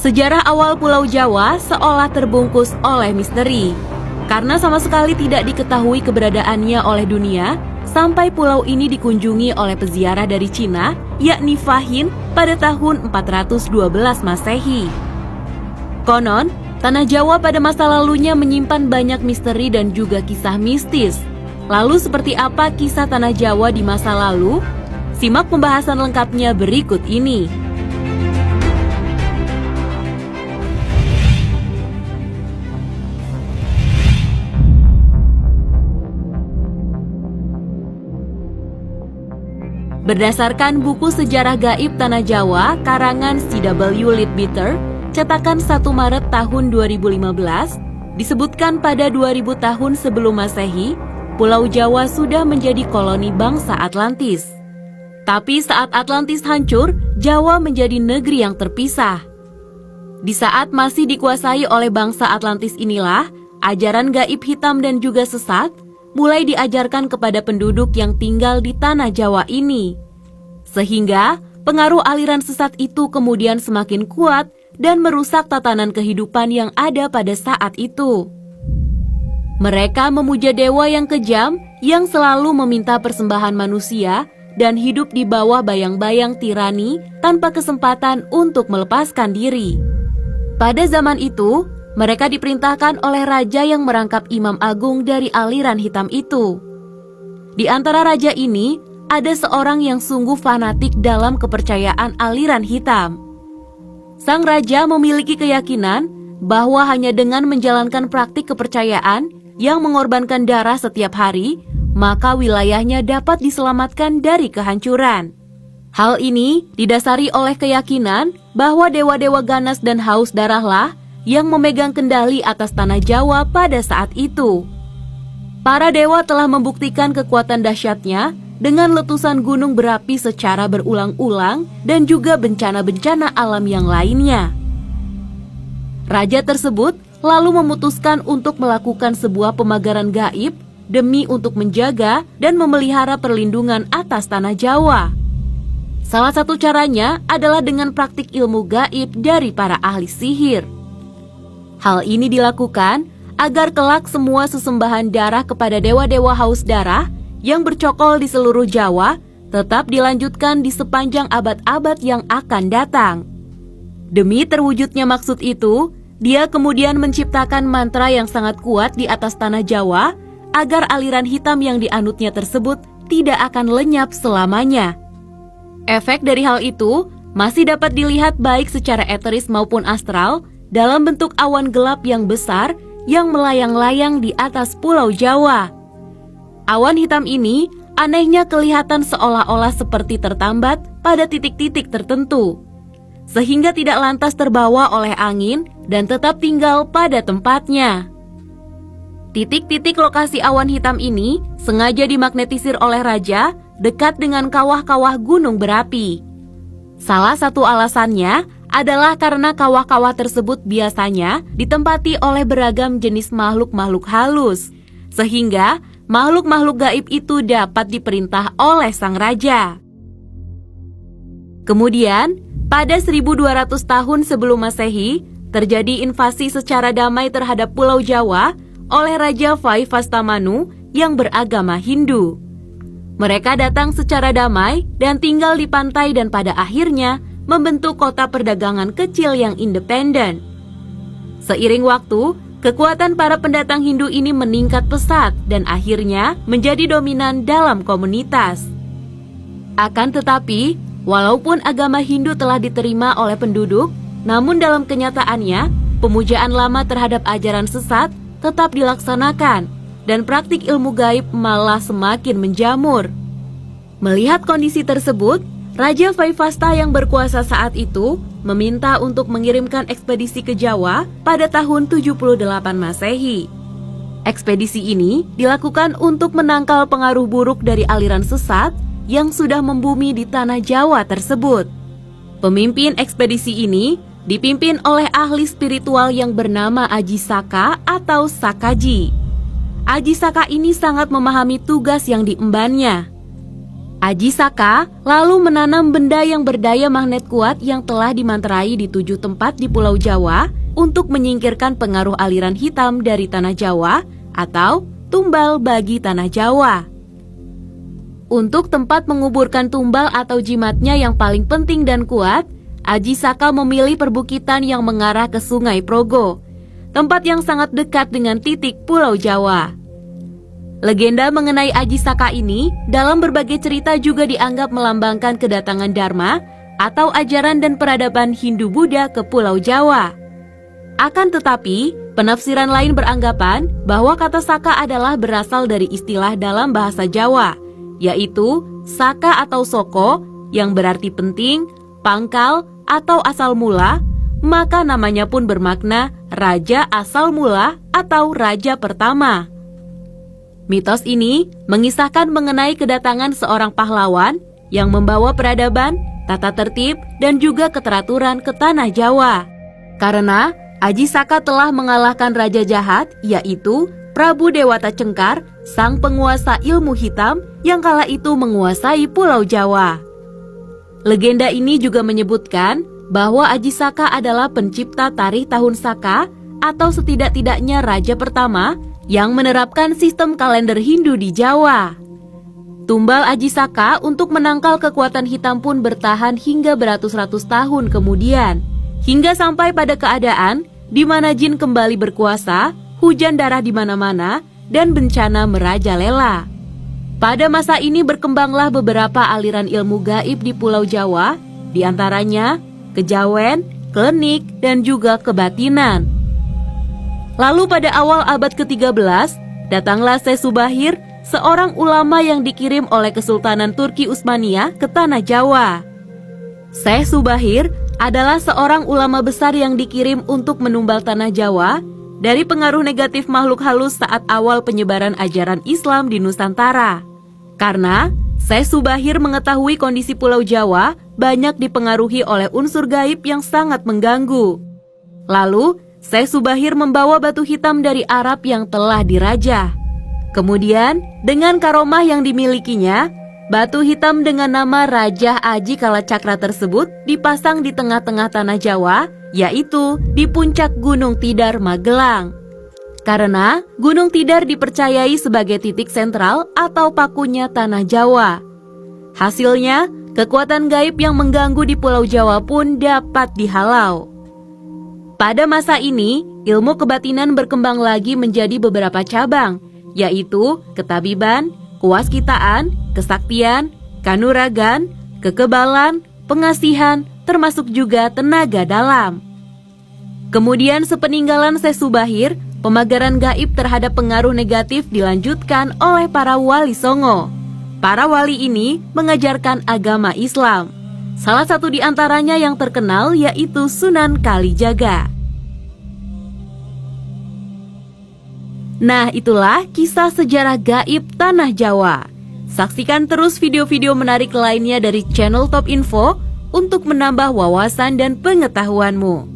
Sejarah awal Pulau Jawa seolah terbungkus oleh misteri, karena sama sekali tidak diketahui keberadaannya oleh dunia sampai pulau ini dikunjungi oleh peziarah dari Cina, yakni Fahin pada tahun 412 Masehi. Konon, tanah Jawa pada masa lalunya menyimpan banyak misteri dan juga kisah mistis. Lalu seperti apa kisah tanah Jawa di masa lalu? Simak pembahasan lengkapnya berikut ini. Berdasarkan buku Sejarah Gaib Tanah Jawa karangan C.W. Leadbeater, cetakan 1 Maret tahun 2015, disebutkan pada 2000 tahun sebelum Masehi, Pulau Jawa sudah menjadi koloni bangsa Atlantis. Tapi saat Atlantis hancur, Jawa menjadi negeri yang terpisah. Di saat masih dikuasai oleh bangsa Atlantis inilah, ajaran gaib hitam dan juga sesat mulai diajarkan kepada penduduk yang tinggal di tanah Jawa ini. Sehingga pengaruh aliran sesat itu kemudian semakin kuat dan merusak tatanan kehidupan yang ada pada saat itu. Mereka memuja dewa yang kejam yang selalu meminta persembahan manusia dan hidup di bawah bayang-bayang tirani tanpa kesempatan untuk melepaskan diri. Pada zaman itu, mereka diperintahkan oleh raja yang merangkap imam agung dari aliran hitam itu. Di antara raja ini, ada seorang yang sungguh fanatik dalam kepercayaan aliran hitam. Sang raja memiliki keyakinan bahwa hanya dengan menjalankan praktik kepercayaan yang mengorbankan darah setiap hari, maka wilayahnya dapat diselamatkan dari kehancuran. Hal ini didasari oleh keyakinan bahwa dewa-dewa ganas dan haus darahlah yang memegang kendali atas tanah Jawa pada saat itu. Para dewa telah membuktikan kekuatan dahsyatnya dengan letusan gunung berapi secara berulang-ulang dan juga bencana-bencana alam yang lainnya. Raja tersebut lalu memutuskan untuk melakukan sebuah pemagaran gaib demi untuk menjaga dan memelihara perlindungan atas tanah Jawa. Salah satu caranya adalah dengan praktik ilmu gaib dari para ahli sihir. Hal ini dilakukan agar kelak semua sesembahan darah kepada dewa-dewa haus darah yang bercokol di seluruh Jawa tetap dilanjutkan di sepanjang abad-abad yang akan datang. Demi terwujudnya maksud itu, dia kemudian menciptakan mantra yang sangat kuat di atas tanah Jawa agar aliran hitam yang dianutnya tersebut tidak akan lenyap selamanya. Efek dari hal itu masih dapat dilihat baik secara eteris maupun astral dalam bentuk awan gelap yang besar yang melayang-layang di atas Pulau Jawa. Awan hitam ini anehnya kelihatan seolah-olah seperti tertambat pada titik-titik tertentu, sehingga tidak lantas terbawa oleh angin dan tetap tinggal pada tempatnya. Titik-titik lokasi awan hitam ini sengaja dimagnetisir oleh raja dekat dengan kawah-kawah gunung berapi. Salah satu alasannya adalah karena kawah-kawah tersebut biasanya ditempati oleh beragam jenis makhluk-makhluk halus, sehingga makhluk-makhluk gaib itu dapat diperintah oleh sang raja. Kemudian, pada 1200 tahun sebelum Masehi, terjadi invasi secara damai terhadap Pulau Jawa oleh Raja Vaivastamanu yang beragama Hindu. Mereka datang secara damai dan tinggal di pantai dan pada akhirnya membentuk kota perdagangan kecil yang independen. Seiring waktu, kekuatan para pendatang Hindu ini meningkat pesat dan akhirnya menjadi dominan dalam komunitas. Akan tetapi, walaupun agama Hindu telah diterima oleh penduduk, namun dalam kenyataannya, pemujaan lama terhadap ajaran sesat tetap dilaksanakan dan praktik ilmu gaib malah semakin menjamur. Melihat kondisi tersebut, Raja Vaivasta yang berkuasa saat itu meminta untuk mengirimkan ekspedisi ke Jawa pada tahun 78 Masehi. Ekspedisi ini dilakukan untuk menangkal pengaruh buruk dari aliran sesat yang sudah membumi di tanah Jawa tersebut. Pemimpin ekspedisi ini dipimpin oleh ahli spiritual yang bernama Aji Saka atau Sakaji. Aji Saka ini sangat memahami tugas yang diembannya. Aji Saka lalu menanam benda yang berdaya magnet kuat yang telah dimanterai di 7 tempat di Pulau Jawa untuk menyingkirkan pengaruh aliran hitam dari tanah Jawa atau tumbal bagi tanah Jawa. Untuk tempat menguburkan tumbal atau jimatnya yang paling penting dan kuat, Aji Saka memilih perbukitan yang mengarah ke Sungai Progo, tempat yang sangat dekat dengan titik Pulau Jawa. Legenda mengenai Aji Saka ini dalam berbagai cerita juga dianggap melambangkan kedatangan Dharma atau ajaran dan peradaban Hindu-Buddha ke Pulau Jawa. Akan tetapi, penafsiran lain beranggapan bahwa kata Saka adalah berasal dari istilah dalam bahasa Jawa, yaitu Saka atau Soko yang berarti penting, pangkal, atau asal mula, maka namanya pun bermakna Raja Asal Mula atau Raja Pertama. Mitos ini mengisahkan mengenai kedatangan seorang pahlawan yang membawa peradaban, tata tertib, dan juga keteraturan ke tanah Jawa. Karena Aji Saka telah mengalahkan raja jahat, yaitu Prabu Dewata Cengkar, sang penguasa ilmu hitam yang kala itu menguasai Pulau Jawa. Legenda ini juga menyebutkan bahwa Aji Saka adalah pencipta tarikh tahun Saka atau setidak-tidaknya raja pertama yang menerapkan sistem kalender Hindu di Jawa. Tumbal Aji Saka untuk menangkal kekuatan hitam pun bertahan hingga beratus-ratus tahun kemudian, hingga sampai pada keadaan di mana jin kembali berkuasa, hujan darah di mana-mana, dan bencana merajalela. Pada masa ini berkembanglah beberapa aliran ilmu gaib di Pulau Jawa, di antaranya kejawen, klinik, dan juga kebatinan. Lalu pada awal abad ke-13, datanglah Syekh Subahir, seorang ulama yang dikirim oleh Kesultanan Turki Utsmaniyah ke tanah Jawa. Syekh Subahir adalah seorang ulama besar yang dikirim untuk menumbal tanah Jawa dari pengaruh negatif makhluk halus saat awal penyebaran ajaran Islam di Nusantara. Karena Syekh Subahir mengetahui kondisi Pulau Jawa banyak dipengaruhi oleh unsur gaib yang sangat mengganggu. Lalu, Syekh Subahir membawa batu hitam dari Arab yang telah dirajah. Kemudian, dengan karomah yang dimilikinya, batu hitam dengan nama Raja Aji Kalacakra tersebut dipasang di tengah-tengah tanah Jawa, yaitu di puncak Gunung Tidar, Magelang. Karena Gunung Tidar dipercayai sebagai titik sentral atau pakunya tanah Jawa. Hasilnya, kekuatan gaib yang mengganggu di Pulau Jawa pun dapat dihalau. Pada masa ini, ilmu kebatinan berkembang lagi menjadi beberapa cabang, yaitu ketabiban, kewaskitaan, kesaktian, kanuragan, kekebalan, pengasihan, termasuk juga tenaga dalam. Kemudian sepeninggalan Syekh Subahir, pemagaran gaib terhadap pengaruh negatif dilanjutkan oleh para wali songo. Para wali ini mengajarkan agama Islam. Salah satu di antaranya yang terkenal yaitu Sunan Kalijaga. Nah, itulah kisah sejarah gaib tanah Jawa. Saksikan terus video-video menarik lainnya dari channel Top Info untuk menambah wawasan dan pengetahuanmu.